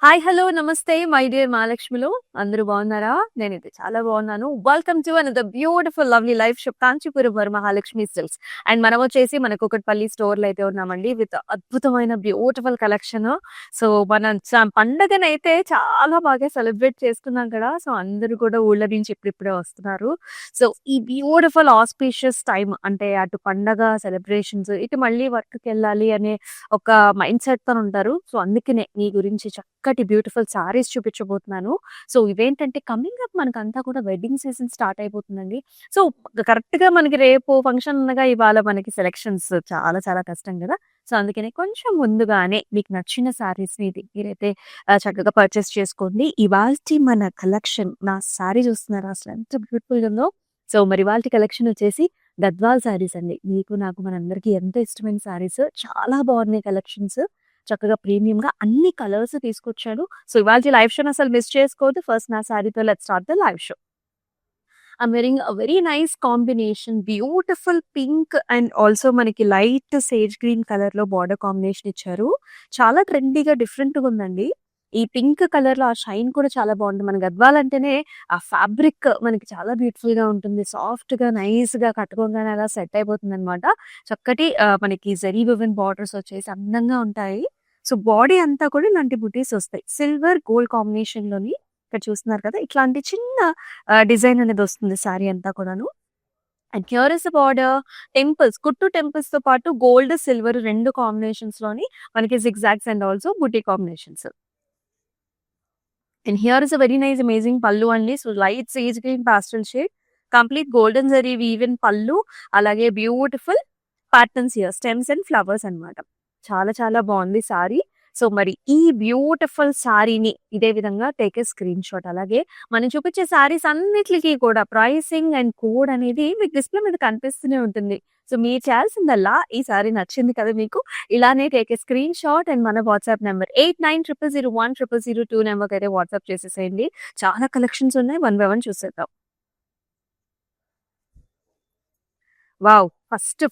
Hi! Hello! నమస్తే my dear మహాలక్ష్మిలు. అందరూ బాగున్నారా? నేనైతే చాలా బాగున్నాను. Welcome to another beautiful lovely life shop Kanchipuram Varamahalakshmi silks. And మనం వచ్చేసి మన కూకట్పల్లి స్టోర్‌లో అయితే ఉన్నామండి. విత్ అద్భుతమైన బ్యూటిఫుల్ కలెక్షన్. సో, మనం పండగనైతే చాలా బాగా సెలబ్రేట్ చేసుకున్నాం కదా! సో, అందరూ కూడా ఊర్ల నుంచి ఇప్పుడిప్పుడే వస్తున్నారు. సో, ఈ బ్యూటిఫుల్ ఆస్పీషియస్ టైమ్ అంటే అటు పండగ సెలబ్రేషన్స్, ఇటు మళ్ళీ వర్క్‌కెళ్ళాలి అనే ఒక మైండ్ సెట్‌తో ఉంటారు. సో, అందుకనే మీ గురించి చక్కటి బ్యూటిఫుల్ సారీస్ చూపించబోతున్నాను. సో, ఇవేంటంటే కమింగ్ అప్ మనకంతా కూడా వెడ్డింగ్ సీజన్ స్టార్ట్ అయిపోతుందండి. సో, కరెక్ట్‌గా మనకి రేపు ఫంక్షన్ అనగా ఇవాళ మనకి సెలక్షన్స్ చాలా చాలా కష్టం గదా! సో, అందుకనే కొంచెం ముందుగానే మీకు నచ్చిన సారీస్‌ని మీరైతే చక్కగా పర్చేస్ చేసుకోండి. ఇవాల్టి మన కలెక్షన్ నా సారీ చూస్తున్నారా అసలు ఎంత బ్యూటిఫుల్‌గా ఉందో. సో, మరి ఇవాల్టి కలెక్షన్ వచ్చేసి గద్వాల్ సారీస్ అండి. మీకు నాకు మనందరికీ ఎంతో ఇష్టమైన సారీస్. చాలా బాగున్నాయి కలెక్షన్స్. చక్కగా ప్రీమియంగా అన్ని కలర్స్ తీసుకొచ్చాడు. సో, ఇవాల్టి లైవ్ షోని అసలు మిస్ చేసుకోవద్దు. ఫస్ట్ నా సారీతో let's start the live show. I'm wearing a very nice combination. Beautiful pink and also మనకి లైట్ సేజ్ గ్రీన్ కలర్‌లో బోర్డర్ కాంబినేషన్ ఇచ్చారు. చాలా ట్రెండీగా డిఫరెంట్‌గా ఉందండి. ఈ పింక్ కలర్‌లో ఆ షైన్ కూడా చాలా బాగుంది. మన గద్వాల్ అంటేనే ఆ ఫ్యాబ్రిక్ మనకి చాలా బ్యూటిఫుల్‌గా ఉంటుంది. సాఫ్ట్‌గా, నైస్‌గా కట్టుకోగానే అలా సెట్ అయిపోతుందనమాట. చక్కటి మనకి జరీ వివెన్ బార్డర్స్ వచ్చేసి అందంగా ఉంటాయి. సో, బాడీ అంతా కూడా ఇలాంటి బుటీస్ వస్తాయి. సిల్వర్, గోల్డ్ కాంబినేషన్‌లోని ఇక్కడ చూస్తున్నారు కదా! ఇట్లాంటి చిన్న డిజైన్ అనేది వస్తుంది సారీ అంతా కూడాను. And here is the border. Temples, కుట్టు టెంపుల్స్‌తో పాటు గోల్డ్, సిల్వర్ 2 కాంబినేషన్స్‌లోని మనకి zigzags and also buti combinations. And here is a very nice amazing pallu అండి. So, light sage green pastel shade. Complete golden zari woven pallu. అలాగే beautiful patterns here. Stems and flowers అన్నమాట. చాలా చాలా బాగుంది సారీ. సో, మరి ఈ బ్యూటిఫుల్ సారీని ఇదే విధంగా టేక్ ఏ స్క్రీన్‌షాట్. అలాగే మనం చూపించే సారీస్ అన్నిట్లికి కూడా ప్రైసింగ్ అండ్ కోడ్ అనేది మీకు డిస్‌ప్లే మీద కనిపిస్తూనే ఉంటుంది. సో, మీరు చేయాల్సిందల్లా ఈ సారీ నచ్చింది కదా మీకు, ఇలానే టేక్ ఏ స్క్రీన్‌షాట్ అండ్ మన వాట్సాప్ నంబర్ 8900010002 నంబర్‌కైతే వాట్సాప్ చేసేసేయండి. చాలా కలెక్షన్స్ ఉన్నాయి. వన్ బై వన్ చూసేద్దాం. వావ్! ఫస్ట్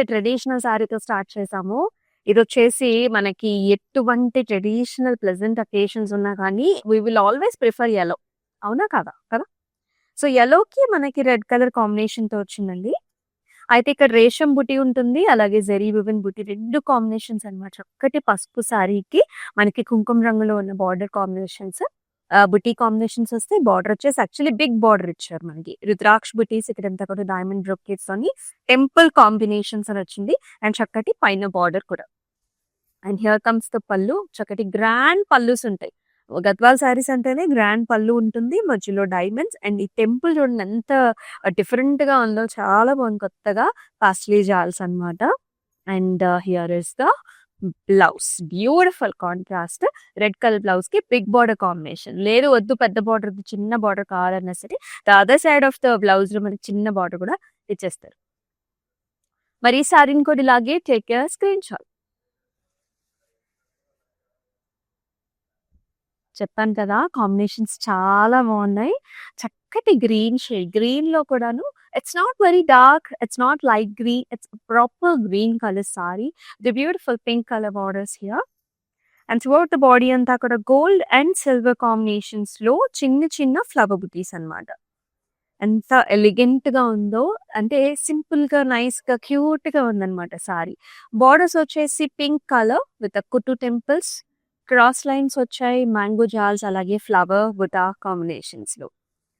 ట్రెడిషనల్ సారీతో స్టార్ట్ చేసాము. ఇదొచ్చేసి మనకి ఎటువంటి ట్రెడిషనల్ ప్లెజెంట్ అకేషన్స్ ఉన్నా కానీ we will always prefer yellow. అవునా కాదా? కదా! సో, యెల్లోకి మనకి రెడ్ కలర్ కాంబినేషన్‌తో వచ్చిందండి. అయితే ఇక్కడ రేషం బుటీ ఉంటుంది. అలాగే జరీ వివెన్ బుటీ 2 కాంబినేషన్స్ అన్నమాట. చక్కటి పసుపు సారీకి మనకి కుంకుమ రంగులో ఉన్న బార్డర్ కాంబినేషన్స్. బుటీ కాంబినేషన్స్ వస్తాయి. బార్డర్ వచ్చేసి యాక్చువల్లీ బిగ్ బార్డర్ ఇచ్చారు మనకి. రుద్రాక్ష బుటీస్ ఇక్కడంతా కూడా డైమండ్ బ్రొకేట్స్‌తోని టెంపుల్ కాంబినేషన్స్ అని వచ్చింది. అండ్ చక్కటి పైన బార్డర్ కూడా. అండ్ హియర్ కమ్స్ ద పల్లు. చక్కటి గ్రాండ్ పల్లూస్ ఉంటాయి. గద్వాల్ సారీస్ అంటేనే గ్రాండ్ పల్లు ఉంటుంది. మధ్యలో డైమండ్స్ అండ్ ఈ టెంపుల్ చూడండి ఎంత డిఫరెంట్‌గా ఉందో, చాలా బాగుంది కొత్తగా. పాస్ట్లీ జాల్స్ అన్నమాట. And here is the blouse. Beautiful contrast. Red colour బ్లౌజ్‌కి బిగ్ బార్డర్ కాంబినేషన్. లేదు వద్దు పెద్ద బార్డర్ వద్దు, చిన్న బార్డర్ కావాలన్నా సరే the other side of the బ్లౌజ్‌లో మనకి చిన్న బార్డర్ కూడా ఇచ్చేస్తారు. మరి ఈ సారీని కూడా ఇలాగే టేక్ ఎ స్క్రీన్‌షాట్. చెప్పాను కదా! కాంబినేషన్స్ చాలా బావున్నాయి. చక్కటి గ్రీన్ షేడ్. గ్రీన్‌లో కూడాను it's not very dark, it's not light green, it's proper green colour sorry. The beautiful pink colour borders here. And throughout the body అంతా కూడా గోల్డ్ అండ్ సిల్వర్ కాంబినేషన్స్‌లో చిన్న చిన్న ఫ్లవర్ బుటీస్ అన్నమాట. ఎంత ఎలిగెంట్‌గా ఉందో, అంటే సింపుల్‌గా, నైస్‌గా, క్యూట్‌గా ఉందన్నమాట సారీ. బార్డర్స్ వచ్చేసి పింక్ కలర్ విత్ కుట్టు టెంపుల్స్. క్రాస్ లైన్స్ వచ్చాయి. మ్యాంగో జాల్స్ అలాగే ఫ్లవర్ బుటా కాంబినేషన్స్‌లో.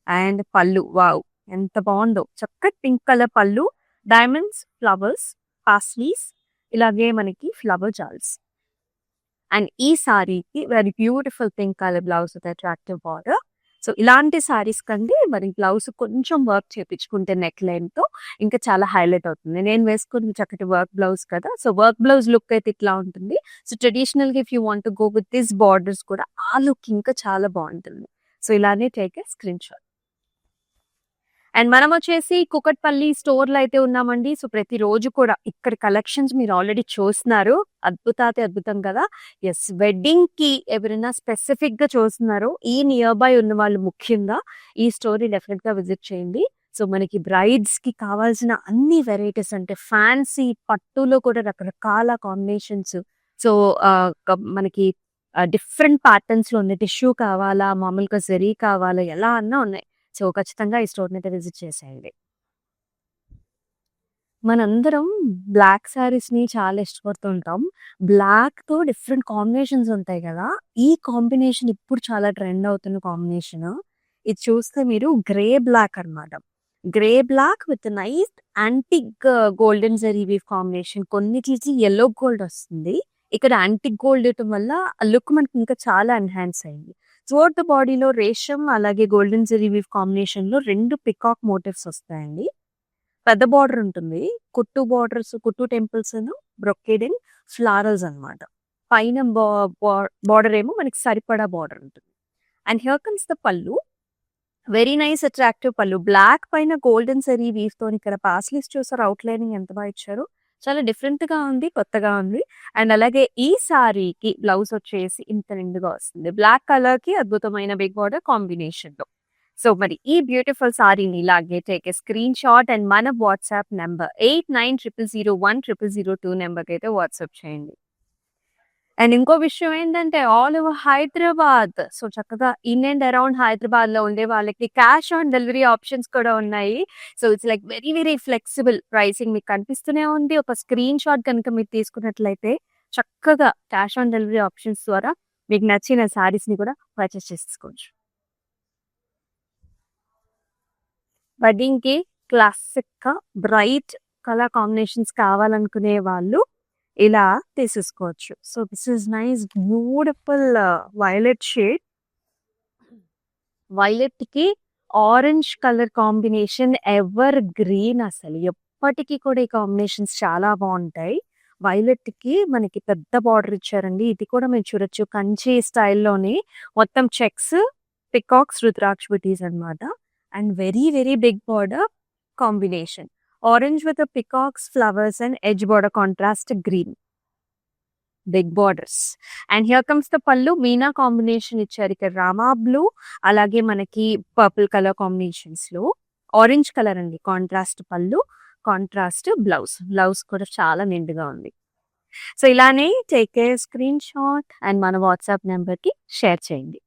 And pallu wow! ఎంత బావుందో. చక్కటి pink colour pallu, diamonds, flowers, paisleys, ఇలాగే మనకి ఫ్లవర్ జాల్స్. అండ్ ఈ సారీకి very beautiful pink colour blouse with attractive border. So, ఇలాంటి సారీస్ కంటే మరి బ్లౌజ్ కొంచెం వర్క్ చేపించుకుంటే నెక్ లైన్‌తో ఇంకా చాలా హైలైట్ అవుతుంది. నేను వేసుకుంది చక్కటి వర్క్ బ్లౌజ్ కదా! సో, వర్క్ బ్లౌజ్ లుక్ అయితే ఇట్లా ఉంటుంది. సో, ట్రెడిషనల్‌గా if you want to go with this borders కూడా ఆ లుక్ ఇంకా చాలా బావుంటుంది. సో, ఇలానే టేక్ ఏ స్క్రీన్‌షాట్. అండ్ మనమొచ్చేసి కూకట్పల్లి స్టోర్‌లో అయితే ఉన్నామండి. సో, ప్రతిరోజు కూడా ఇక్కడ కలెక్షన్స్ మీరు ఆల్రెడీ చూస్తున్నారు. అద్భుతాతి అద్భుతం కదా! యెస్. వెడ్డింగ్‌కి ఎవరైనా స్పెసిఫిక్‌గా చూస్తున్నారో, ఈ నియర్ బై ఉన్నవాళ్ళు ముఖ్యంగా ఈ స్టోర్‌ని డెఫినిట్‌గా విజిట్ చేయండి. సో, మనకి బ్రైడ్స్‌కి కావాల్సిన అన్ని వెరైటీస్ అంటే ఫ్యాన్సీ పట్టులో కూడా రకరకాల కాంబినేషన్స్. సో, మనకి డిఫరెంట్ ప్యాటర్న్స్‌లో ఉన్నాయి. టిష్యూ కావాలా? మామూలుగా జరీ కావాలా? ఎలా అన్నా ఉన్నాయి. సో, ఖచ్చితంగా ఈ స్టోర్‌నైతే విజిట్ చేసేయండి. మనందరం బ్లాక్ శారీస్‌ని చాలా ఇష్టపడుతూ ఉంటాం. బ్లాక్‌తో డిఫరెంట్ కాంబినేషన్స్ ఉంటాయి గదా! ఈ కాంబినేషన్ ఇప్పుడు చాలా ట్రెండ్ అవుతున్న కాంబినేషను. ఇది చూస్తే మీరు గ్రే బ్లాక్ అన్నమాట. Grey black with nice antique golden zari weave combination. కొన్నిట్లికి యెల్లో గోల్డ్ వస్తుంది. ఇక్కడ యాంటిక్ గోల్డ్ ఇయటం వల్ల ఆ లుక్ మనకి ఇంకా చాలా ఎన్హాన్స్ అయింది. త్రూఅవుట్ ద బాడీలో రేషం అలాగే గోల్డెన్ జరీ వీవ్ కాంబినేషన్‌లో 2 పికాక్ మోటివ్స్ వస్తాయండి. పెద్ద బార్డర్ ఉంటుంది. కుట్టు బార్డర్స్, కుట్టు టెంపుల్స్‌ను, బ్రొకేడింగ్, ఫ్లారల్స్ అన్నమాట. పైన బా బా బార్డర్ ఏమో మనకి సరిపడా బార్డర్ ఉంటుంది. అండ్ హియర్ కమ్స్ ద పల్లు. వెరీ నైస్ అట్రాక్టివ్ పల్లు. బ్లాక్ పైన గోల్డెన్ జరీ వీవ్‌తోని ఇక్కడ పాస్లీస్ చూసారా అవుట్‌లైనింగ్ ఎంత బా ఇచ్చారో. చాలా డిఫరెంట్‌గా ఉంది. కొత్తగా ఉంది. అండ్ అలాగే ఈ సారీకి బ్లౌజ్ వచ్చేసి ఇంత నిండుగా వస్తుంది. బ్లాక్ కలర్‌కి అద్భుతమైన బిగ్ బార్డర్ కాంబినేషన్‌లో. సో, మరి ఈ బ్యూటిఫుల్ సారీని ఇలాగే take a screen shot and మన వాట్సాప్ నంబర్ 8900010002 నంబర్‌కైతే వాట్సాప్ చేయండి. అండ్ ఇంకో విషయం ఏంటంటే ఆల్ ఓవర్ హైదరాబాద్. సో, చక్కగా ఇన్ అండ్ అరౌండ్ హైదరాబాద్‌లో ఉండే వాళ్ళకి క్యాష్ ఆన్ డెలివరీ ఆప్షన్స్ కూడా ఉన్నాయి. So, it's like very, very flexible pricing మీకు కనిపిస్తూనే ఉంది. ఒక స్క్రీన్ షాట్ గనుక మీరు తీసుకున్నట్లయితే చక్కగా క్యాష్ ఆన్ డెలివరీ ఆప్షన్స్ ద్వారా మీకు నచ్చిన శారీస్‌ని కూడా పర్చేస్ చేసేసుకోవచ్చు. వెడ్డింగ్‌కి క్లాసిక్‌గా బ్రైట్ కలర్ కాంబినేషన్స్ కావాలనుకునే వాళ్ళు ఇలా తీసేసుకోవచ్చు. So, this is nice beautiful violet shade. వైలెట్‌కి orange colour combination evergreen అసలు. ఎప్పటికి కూడా ఈ కాంబినేషన్స్ చాలా బావుంటాయి. వైలెట్‌కి మనకి పెద్ద బార్డర్ ఇచ్చారండి. ఇది కూడా మీరు చూడొచ్చు కంచి స్టైల్‌లోనే మొత్తం చెక్స్, పికాక్స్, రుద్రాక్ష బుటీస్ అన్నమాట. And very, very big border combination. Orange with peacocks, flowers and edge border contrast green. Big borders. And here comes the pallu. Meena combination ఇచ్చారు. ఇక్కడ రామా బ్లూ అలాగే మనకి పర్పుల్ కలర్ కాంబినేషన్స్‌లో. ఆరెంజ్ కలర్ అండి contrast pallu, contrast blouse. Blouse కూడా చాలా నిండుగా ఉంది. సో, ఇలానే take a screen shot and మన వాట్సాప్ నంబర్‌కి షేర్ చేయండి.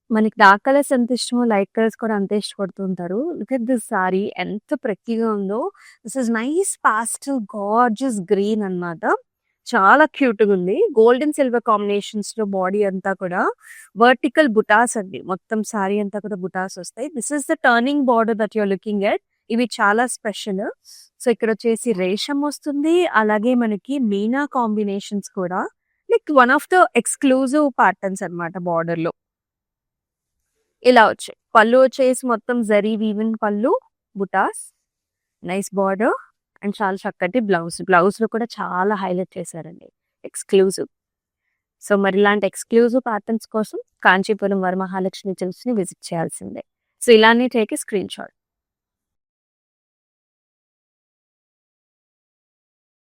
మనకి డార్క్ కలర్స్ ఎంత ఇష్టమో లైట్ కలర్స్ కూడా అంతే ఇష్టపడుతూ ఉంటారు. లుక్ ఎట్ దిస్ సారీ ఎంత ప్రెట్టీగా ఉందో. This is nice pastel gorgeous green అన్నమాట. చాలా క్యూట్‌గా ఉంది. గోల్డ్ అండ్ సిల్వర్ కాంబినేషన్స్‌లో బాడీ అంతా కూడా వర్టికల్ బుటాస్ అండి. మొత్తం సారీ అంతా కూడా బుటాస్ వస్తాయి. This is the turning border that you are looking at. ఇవి చాలా స్పెషల్. సో, ఇక్కడ వచ్చేసి రేషం వస్తుంది. అలాగే మనకి మీనా కాంబినేషన్స్ కూడా like one of the exclusive patterns అన్నమాట బార్డర్‌లో. ఇలా వచ్చాయి. పళ్ళు వచ్చేసి మొత్తం జరీ వీవింగ్ పళ్ళు, బుటాస్, నైస్ బార్డర్ అండ్ చాలా చక్కటి బ్లౌజ్. బ్లౌజ్‌లో కూడా చాలా హైలైట్ చేశారండి. ఎక్స్‌క్లూజివ్. సో, మరి ఇలాంటి ఎక్స్‌క్లూజివ్ ప్యాటర్న్స్ కోసం కాంచీపురం వరమహాలక్ష్మి సిల్క్స్‌ని విజిట్ చేయాల్సిందే. సో, ఇలానే take a screen shot.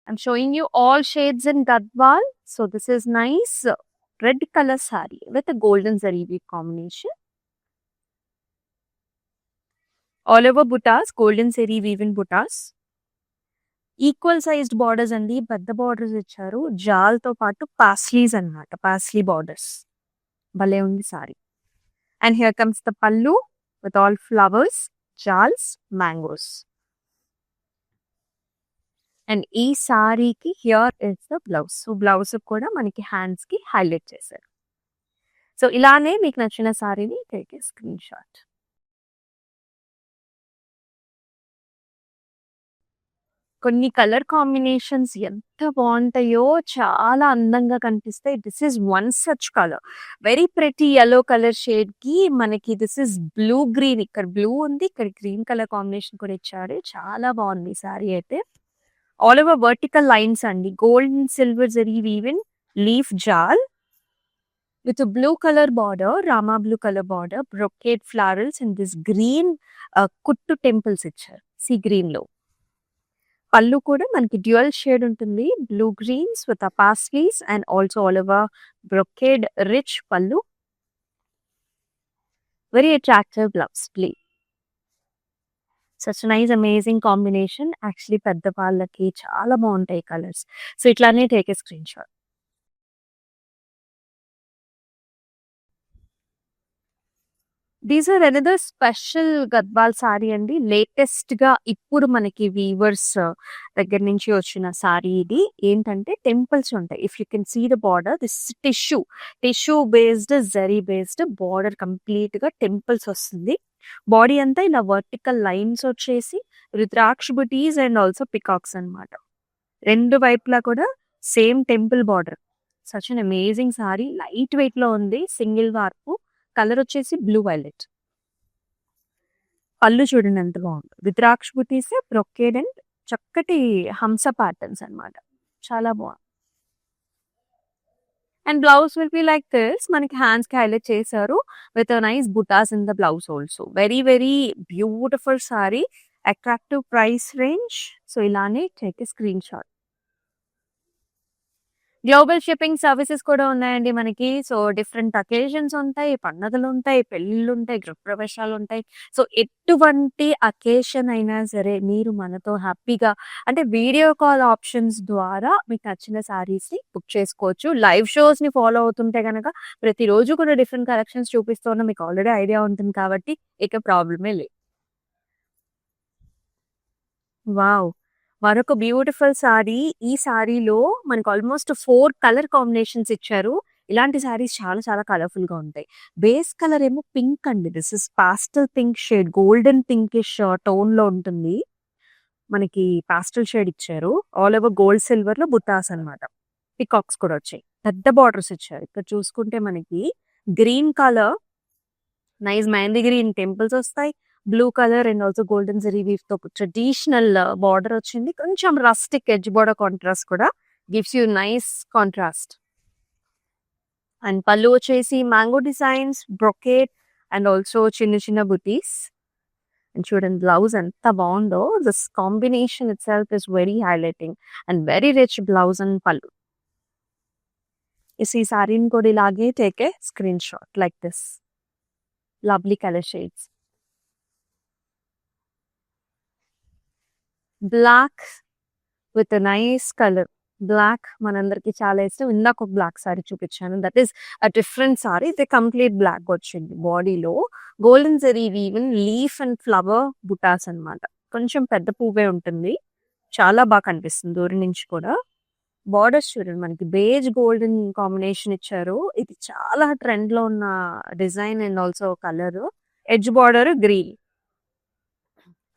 I'm showing you all shades in Gadwal. So, this is nice red colour sari with golden zari weave combination. All over బుటాస్, గోల్డెన్ జరీ వీవింగ్ బుటాస్. Equal sized borders అండి. పెద్ద borders ఇచ్చారు. జాల్‌తో పాటు పాస్లీస్ అన్నమాట. Paisley borders. భలే ఉంది sari. And here comes the pallu with all flowers, జాల్స్, మ్యాంగోస్. అండ్ ఈ సారీకి here is the blouse. So, blouse కూడా మనకి హ్యాండ్స్‌కి హైలైట్ చేశారు. సో, ఇలానే మీకు నచ్చిన సారీని టేక్ ఏ స్క్రీన్ షాట్. కొన్ని కలర్ కాంబినేషన్స్ ఎంత బావుంటాయో, చాలా అందంగా కనిపిస్తాయి. This is one such colour. Very pretty yellow colour షేడ్‌కి మనకి దిస్ ఈస్ బ్లూ గ్రీన్. ఇక్కడ బ్లూ ఉంది. ఇక్కడ గ్రీన్ కలర్ కాంబినేషన్ కూడా ఇచ్చారు. చాలా బావుంది ఈ సారీ అయితే. ఆల్ ఓవర్ వర్టికల్ లైన్స్ అండి. Gold and silver zari woven leaf జాల్ with blue colour border, Rama blue colour border, brocade florals and this green కుట్టు టెంపుల్స్ ఇచ్చారు. సీ గ్రీన్‌లో. పళ్ళు కూడా మనకి డ్యూయల్ షేడ్ ఉంటుంది. Blue greens with paisleys and also all over brocade rich pallu. Very attractive blouse please. Such nice amazing combination. Actually పెద్దవాళ్ళకి చాలా బావుంటాయి colours. So, ఇట్లానే take a screen shot. These are another special Gadwal sari అండి. లేటెస్ట్‌గా ఇప్పుడు మనకి weavers దగ్గర నుంచి వచ్చిన సారీ ఇది. ఏంటంటే టెంపుల్స్ ఉంటాయి. If you can see the border this tissue based, zari based border కంప్లీట్‌గా టెంపుల్స్ వస్తుంది. బాడీ అంతా ఇలా వర్టికల్ లైన్స్ వచ్చేసి రుద్రాక్ష బుటీస్ అండ్ ఆల్సో పికాక్స్ అన్నమాట. 2 వైపులా కూడా same temple border. Such an amazing sorry. Light వెయిట్‌లో ఉంది. సింగిల్ వార్పు. కలర్ వచ్చేసి బ్లూ వైలెట్. పళ్ళు చూడండి ఎంత బాగుందో. రుద్రాక్ష బుటీస్, బ్రొకేడ్ అండ్ చక్కటి హంస ప్యాటర్న్స్ అన్నమాట. చాలా బాగుంది. And blouse will be like this. మనకి హ్యాండ్స్ కి హైలైట్ చేశారు విత్ నైస్ బుటాస్ in the blouse also. Very very beautiful sari. Attractive price range. So, ఇలానే take a screen shot. Global shipping services కూడా ఉన్నాయండి మనకి. సో, డిఫరెంట్ అకేషన్స్ ఉంటాయి, పండగలుంటాయి, పెళ్ళిళ్ళుంటాయి, గృహప్రవేశాలుంటాయి. So, ఎటువంటి అకేషన్ అయినా సరే మీరు మనతో హ్యాపీగా అంటే వీడియో కాల్ ఆప్షన్స్ ద్వారా మీకు నచ్చిన శారీస్‌ని బుక్ చేసుకోవచ్చు. లైవ్ షోస్‌ని ఫాలో అవుతుంటే గనక ప్రతిరోజు కూడా డిఫరెంట్ కలెక్షన్స్ చూపిస్తూ ఉన్నాం. మీకు ఆల్రెడీ ఐడియా ఉంటుంది కాబట్టి ఇక ప్రాబ్లమే లేదు. వావ్! మరొక బ్యూటిఫుల్ సారీ. ఈ సారీలో మనకు ఆల్మోస్ట్ 4 కలర్ కాంబినేషన్స్ ఇచ్చారు. ఇలాంటి సారీస్ చాలా చాలా కలర్‌ఫుల్‌గా ఉంటాయి. బేస్ కలర్ ఏమో పింక్ అండి. This is pastel pink shade. Golden pinkish టోన్‌లో ఉంటుంది. మనకి పాస్టల్ షేడ్ ఇచ్చారు. ఆల్ ఓవర్ గోల్డ్ సిల్వర్‌లో బుటాస్ అన్నమాట. పికాక్స్ కూడా వచ్చాయి. పెద్ద బార్డర్స్ ఇచ్చారు. ఇక్కడ చూసుకుంటే మనకి green colour nice mehndi green temples వస్తాయి. Blue colour and also golden zari వీవ్‌తో ట్రెడిషనల్ బార్డర్ వచ్చింది. కొంచెం రస్టిక్ ఎడ్జ్ బోర్డర్ కాంట్రాస్ట్ కూడా gives you nice contrast. And pallu వచ్చేసి mango designs, brocade and also చిన్న చిన్న బుటీస్. అండ్ చూడండి బ్లౌజ్ ఎంత బాగుందో. This combination itself is very highlighting and very rich blouse and pallu. ఈ సారీని కూడా ఇలాగే take a screen shot like this. Lovely colour shades. Black with nice colour. Black మనందరికి చాలా ఇష్టం. ఇందాక ఒక బ్లాక్ సారీ చూపించాను. That is a different sari. ఇది కంప్లీట్ బ్లాక్ వచ్చింది. బాడీలో golden zari woven leaf and flower బుటాస్ అన్నమాట. కొంచెం పెద్ద పువ్వే ఉంటుంది. చాలా బాగా కనిపిస్తుంది దూరం నుంచి కూడా. బార్డర్స్ చూడండి మనకి బేజ్ గోల్డెన్ కాంబినేషన్ ఇచ్చారు. ఇది చాలా ట్రెండ్ లో ఉన్న design and also colour. Edge border green.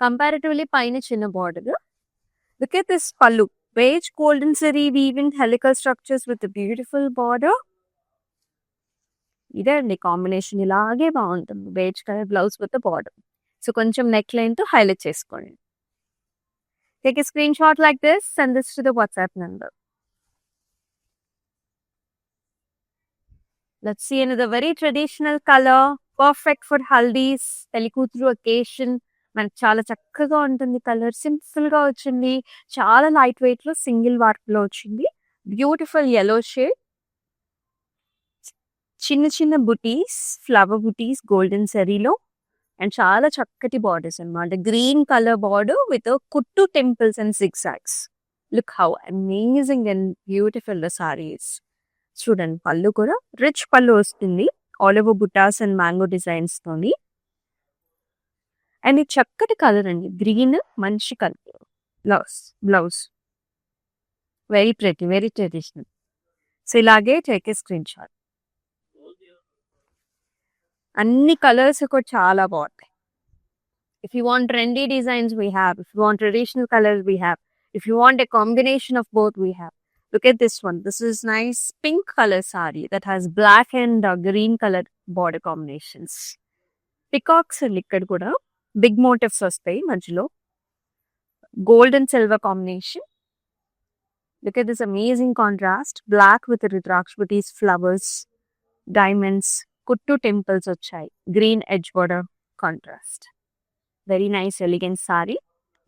Comparatively పైన చిన్న బార్డర్. లుక్ ఎట్ దిస్ పల్లు. Beige golden zari weaving helical structures with a beautiful border. ఇదే అండి కాంబినేషన్. ఇలాగే బాగుంటుంది. Beige colour blouse with border. So, కొంచెం నెక్ లైన్ తో highlight చేసుకోండి. Take a screen shot like this. Send this to the WhatsApp number. Let's see another very traditional color. Perfect for haldies, పెళ్లికూతురు occasion. మనకు చాలా చక్కగా ఉంటుంది colour. Simple గా వచ్చింది. చాలా లైట్ వెయిట్ లో సింగిల్ వార్ప్ లో వచ్చింది. Beautiful yellow shade. చిన్న చిన్న బుటీస్, ఫ్లవర్ బుటీస్ గోల్డెన్ జరీలో అండ్ చాలా చక్కటి బార్డర్స్ అన్నమాట. గ్రీన్ కలర్ బార్డర్ విత్ కుట్టు temples and zigzags. Look how amazing and beautiful the saris. చూడండి పళ్ళు కూడా రిచ్ పళ్ళు వస్తుంది. All over butas and mango designs తోని. అండ్ ఇది చక్కటి కలర్ అండి. గ్రీన్ మంచి colour. Blouse very pretty, very traditional. So, ఇలాగే టేక్ ఏ స్క్రీన్ షాట్. అన్ని కలర్స్ కూడా చాలా బాగుంటాయి. If you want trendy designs we have. If you want traditional colours we have. If you want a combination of both we have. Look at this one. This is nice pink color saree that has black and green color border combinations. Peacocks and ఇక్కడ కూడా big motifs వస్తాయి మధ్యలో. Gold and silver combination. Look at this amazing contrast. Black with rudraksha buttis, flowers, diamonds, కుట్టు temples వచ్చాయి. Green edge border contrast. Very nice elegant saree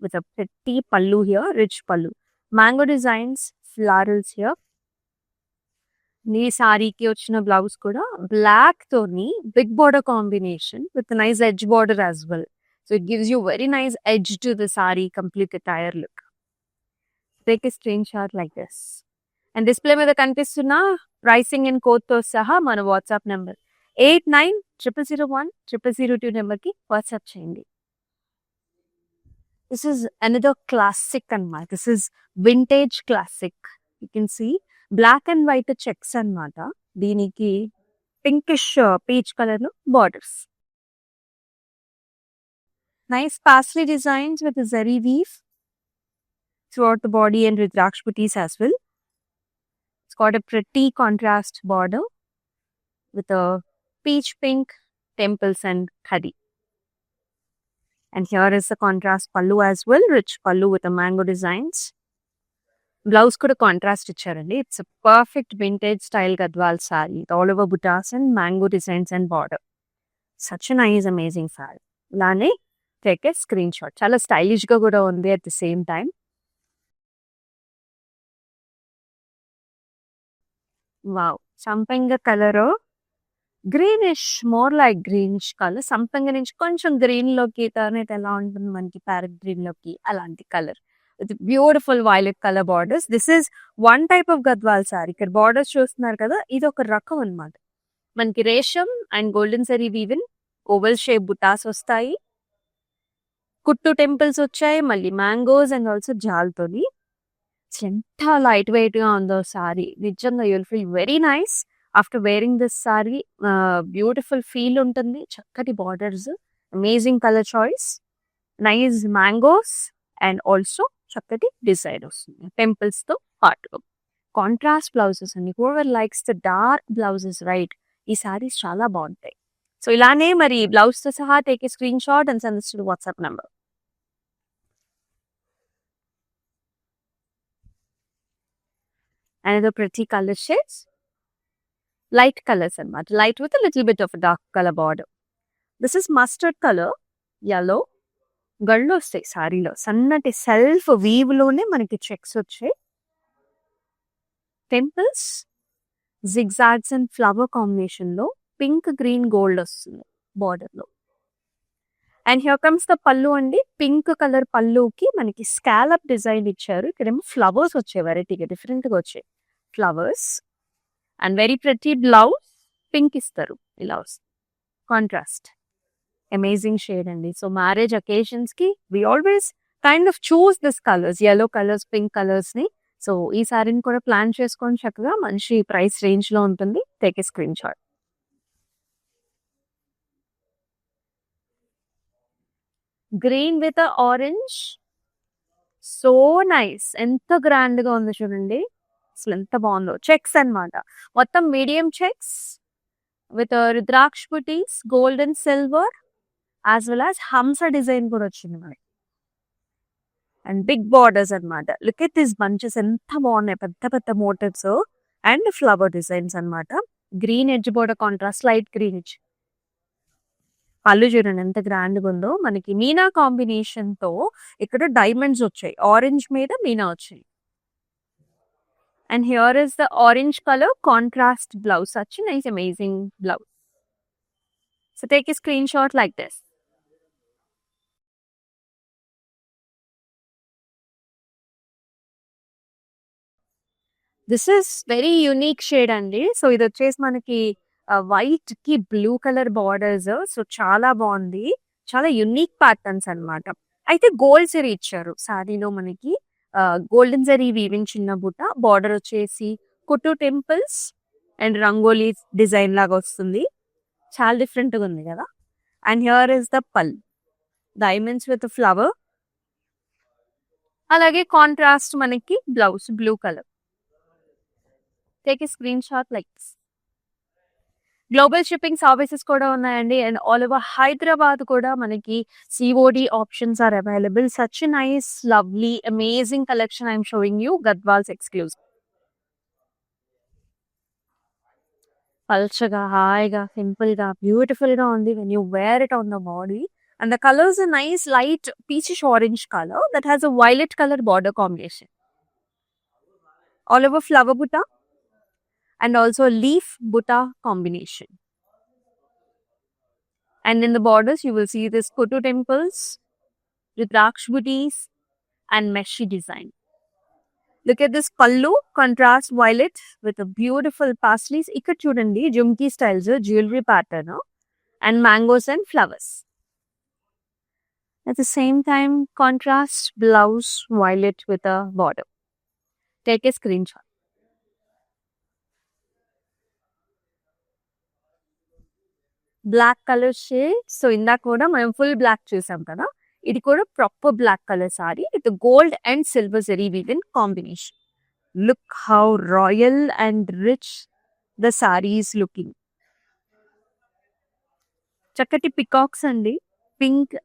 with a pretty pallu here, rich pallu. Mango designs, florals here. ఈ సారీకి వచ్చిన blouse కూడా black తోని big border combination with nice edge border as well. So it gives you very nice edge to the sari, complete attire look. Take a screenshot like this. And display మీద కనిపిస్తున్న pricing and code తో సహా మన WhatsApp number 8900010002 number కి WhatsApp చేయండి. This is another classic అన్నమాట. This is vintage classic. You can see black and white checks అన్నమాట. దీనికి pinkish peach color లో borders. Nice paisley designs with a zari weave throughout the body and Rudraksh booties as well. It's got a pretty contrast border with a peach pink temples and khadi. And here is the contrast pallu as well, rich pallu with the mango designs. Blouse kuda contrast ichcharandi. It's a perfect vintage style Gadwal saree with all over buttas and mango designs and border. Such a nice, amazing saree. Ilane take a screenshot. Chala stylish ga kuda undi at the same time. Wow, సంపంగ colour greenish, more like greenish colour. సంపంగ నుంచి కొంచెం green లోకి turn అయితే ఎలా ఉంటుంది మనకి parrot green లోకి అలాంటి colour with beautiful violet colour borders. This is one type of Gadwal sorry. ఇక్కడ బార్డర్స్ చూస్తున్నారు కదా, ఇది ఒక రకం అన్నమాట. మనకి రేషం and golden sari వీవిన్ oval shape బుటాస్ వస్తాయి, కుట్టు టెంపుల్స్ వచ్చాయి, మళ్ళీ మ్యాంగోస్ అండ్ ఆల్సో జాల్తోని. ఎంత లైట్ వెయిట్ గా ఉందో సారీ, నిజంగా you'll feel very nice after wearing this sorry. Beautiful feel ఉంటుంది, చక్కటి borders, amazing colour choice, nice mangoes and also చక్కటి డిజైన్ వస్తుంది టెంపుల్స్ తో పాటు. కాంట్రాస్ట్ బ్లౌజెస్ అండి. Whoever likes the dark blouses right, ఈ సారీస్ చాలా బాగుంటాయి. సో ఇలానే మరి బ్లౌజ్ తో సహా take a screen shot and send to WhatsApp number. Another pretty color shades, light colors and light with a little bit of a dark color border. This is mustard color, yellow. గళ్ళు వస్తాయి సారీలో, సన్నటి self weave లోనే మనకి checks వచ్చాయి. Temples zigzags and flower combination లో pink green gold వస్తుంది border లో. And here comes the పళ్ళు అండి. పింక్ కలర్ పళ్ళుకి మనకి స్కాలప్ డిజైన్ ఇచ్చారు. ఇక్కడేమో ఫ్లవర్స్ వచ్చాయి, వెరైటీగా డిఫరెంట్ గా వచ్చాయి flowers. And very pretty blouse pink ఇస్తారు, ఇలా వస్తుంది కాంట్రాస్ట్. అమేజింగ్ షేడ్ అండి. సో మ్యారేజ్ అకేషన్స్ కి we always kind of choose this colours, yellow colours, pink colours ని. సో ఈ సారీని కూడా ప్లాన్ చేసుకొని చక్కగా మంచి ప్రైస్ రేంజ్ లో ఉంటుంది. Take a screen shot. Green with orange, so nice. ఎంత గ్రాండ్ గా ఉంది చూడండి, అసలు ఎంత బాగుందో. చెక్స్ అన్నమాట, మొత్తం medium checks with rudraksha buttis, gold and silver as well as హంస డిజైన్ కూడా వచ్చింది మనకి. అండ్ బిగ్ బార్డర్స్ అన్నమాట. లుక్ ఎట్ దిస్ బంచెస్, ఎంత బాగున్నాయి, పెద్ద పెద్ద మోటివ్స్ అండ్ ఫ్లవర్ డిజైన్స్ అన్నమాట. Green edge border contrast, light green edge. పళ్ళు చూడండి ఎంత గ్రాండ్ గా ఉందో. మనకి మీనా కాంబినేషన్ తో ఇక్కడ డైమండ్స్ వచ్చాయి, ఆరెంజ్ మీద మీనా వచ్చాయి. And here is the orange colour contrast blouse, such nice amazing blouse. So take a screen shot like this. This is very unique shade అండి. సో ఇది వచ్చేసి మనకి వైట్ కి బ్లూ కలర్ బార్డర్స్. సో చాలా బాగుంది, చాలా యునిక్ ప్యాటర్న్స్ అన్నమాట. అయితే గోల్డ్ జరీ ఇచ్చారు సారీలో మనకి. గోల్డెన్ జరీ వీవింగ్ చిన్న బుట్ట, బార్డర్ వచ్చేసి కుట్టు టెంపుల్స్ అండ్ రంగోలీ డిజైన్ లాగా వస్తుంది. చాలా డిఫరెంట్ గా ఉంది కదా. And here is the pallu, diamonds with flower. అలాగే కాంట్రాస్ట్ మనకి blouse blue colour. Take a screen shot like this. Global shipping services కూడా ఉన్నాయండి. అండ్ ఆల్ ఓవర్ హైదరాబాద్ కూడా మనకి COD options are available. Such nice lovely amazing collection I'm showing you, Gadwals exclusive. పల్చగా, హాయిగా, simple గా, beautiful గా ఉంది when you wear it on the body. And the colours are nice light peachish orange colour that has a violet colour border combination. All over flower బుట్ట and also leaf butta combination. And in the borders, you will see this Kotu temples, Rudraksh booties, and meshi design. Look at this pallu, contrast violet with a beautiful pastels. ఇక్కడ చూడండి jumki styles, jewelry pattern, and mangoes and flowers. At the same time, contrast blouse violet with a border. Take a screenshot. Black colour shade. So ఇందాక కూడా మనం full black చూసాం కదా, ఇది కూడా proper black colour sari with gold and silver zari weave in combination. Look how royal and rich the sari is looking. చక్కటి పికాక్స్ అండి, pink,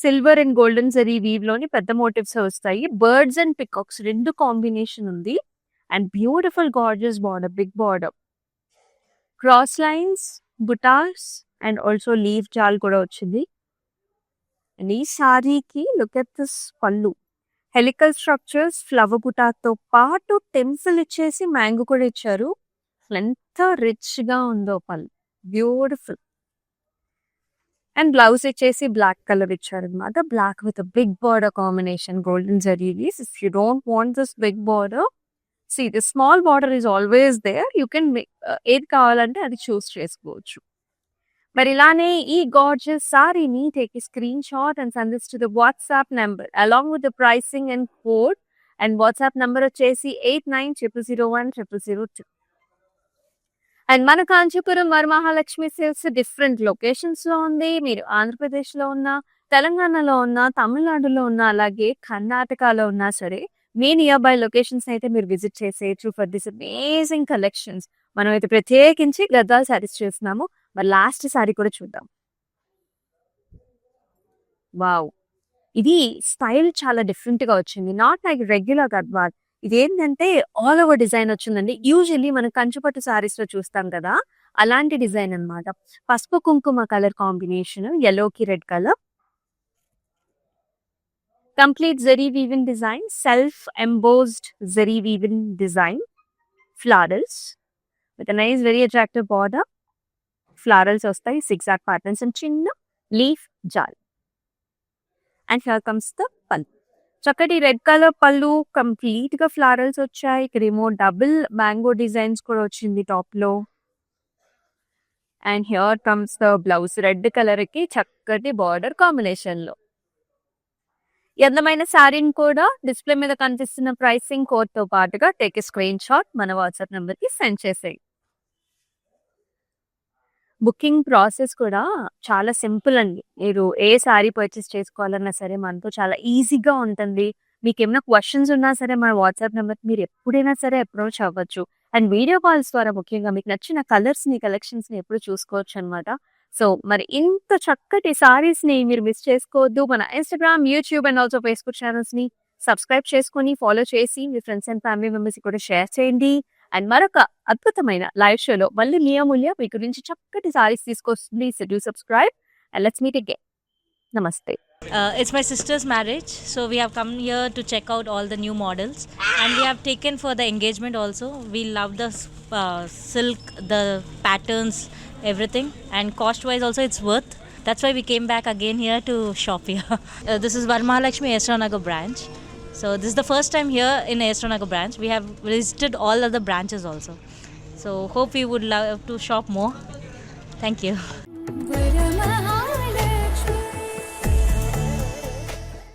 silver and golden zari weave లోని పెద్ద మోటివ్స్ వస్తాయి. బర్డ్స్ అండ్ పికాక్స్ రెండు కాంబినేషన్ ఉంది. And beautiful gorgeous border, big border, cross lines, బుటాస్ and also leaf జాల్ కూడా వచ్చింది. అండ్ ఈ సారీకి లుక్ ఎట్ దిస్ పళ్ళు, హెలికల్ స్ట్రక్చర్స్, ఫ్లవర్ బుటాతో పాటు టెంపుల్ ఇచ్చేసి మ్యాంగో కూడా ఇచ్చారు. ఎంత రిచ్ గా ఉందో పళ్ళు, బ్యూటిఫుల్. అండ్ బ్లౌజ్ వచ్చేసి బ్లాక్ కలర్ ఇచ్చారు అనమాట, black with big border combination, golden zaris. If you don't want this big border, see the small border is always there, you can make ఏది కావాలంటే అది చూస్ చేసుకోవచ్చు. మరి ఇలానే ఈ గార్జియస్ సారీని take a screen shot and send this to the WhatsApp number along with the pricing and code. And WhatsApp number వచ్చేసి 8900010002. అండ్ మన Kanchipuram Varamahalakshmi sales different locations లో ఉంది. మీరు ఆంధ్రప్రదేశ్ లో ఉన్నా, తెలంగాణలో ఉన్నా, తమిళనాడులో ఉన్నా, అలాగే కర్ణాటకలో ఉన్నా సరే మీ నియర్ బై లొకేషన్స్ అయితే మీరు విజిట్ చేసేయచ్చు ఫర్ దిస్ అమేజింగ్ కలెక్షన్స్. మనం అయితే ప్రత్యేకించి గద్వాల్ శారీస్ చేస్తున్నాము. మరి లాస్ట్ శారీ కూడా చూద్దాం. వావ్, ఇది స్టైల్ చాలా డిఫరెంట్ గా వచ్చింది, నాట్ లైక్ రెగ్యులర్ గద్వాల్. ఇది ఏంటంటే ఆల్ ఓవర్ డిజైన్ వచ్చిందండి. యూజువల్లీ మనం కంచుపట్టు సారీస్ లో చూస్తాం కదా, అలాంటి డిజైన్ అన్నమాట. పసుపు కుంకుమ కలర్ కాంబినేషన్, yellowకి red colour, complete zari weaving design, self embossed zari weaving design, florals with a nice very attractive border, florals vastayi, zigzag patterns and chinna leaf jal. And here comes the pallu, చక్కటి red colour పళ్ళు, complete గా florals వచ్చాయి. ఇక్కడేమో double mango designs కూడా వచ్చింది top లో. And here comes the blouse, red colour కి చక్కటి బార్డర్ కాంబినేషన్ లో. ఈ అందమైన శారీని కూడా డిస్ప్లే మీద కనిపిస్తున్న ప్రైసింగ్ కోడ్ తో పాటుగా టేక్ ఏ స్క్రీన్ షాట్ మన వాట్సాప్ నెంబర్ కి సెండ్ చేసేయి. బుకింగ్ ప్రాసెస్ కూడా చాలా సింపుల్ అండి. మీరు ఏ శారీ పర్చేస్ చేసుకోవాలన్నా సరే మనతో చాలా ఈజీగా ఉంటుంది. మీకు ఏమైనా క్వశ్చన్స్ ఉన్నా సరే మన వాట్సాప్ నెంబర్ మీరు ఎప్పుడైనా సరే అప్రోచ్ అవ్వచ్చు. అండ్ వీడియో కాల్స్ ద్వారా ముఖ్యంగా మీకు నచ్చిన కలర్స్ ని, కలెక్షన్స్ ని ఎప్పుడు చూసుకోవచ్చు అనమాట. సో మరి ఇంత చక్కటి సారీస్ ని మీరు మిస్ చేసుకోవద్దు. మన Instagram, YouTube and also Facebook channels ని సబ్స్క్రైబ్ చేసుకొని ఫాలో చేసి మీ ఫ్రెండ్స్ అండ్ ఫ్యామిలీ మెంబర్స్ కూడా షేర్ చేయండి. అండ్ మరొక అద్భుతమైన లైవ్ షోలో మళ్ళీ మీ అమూల్య మీ గురించి చక్కటి సారీస్ తీసుకొస్తుంది. So do subscribe and let's meet again. నమస్తే. It's my sister's marriage, so we have come here to check out all the new models, and we have taken for the engagement also. We love the silk, the patterns, everything, and cost wise also it's worth. That's why we came back again here to shop here. This is Varmahalakshmi Esranagar branch. So this is the first time here in Esranagar branch. We have visited all other branches also. So hope we would love to shop more. Thank you.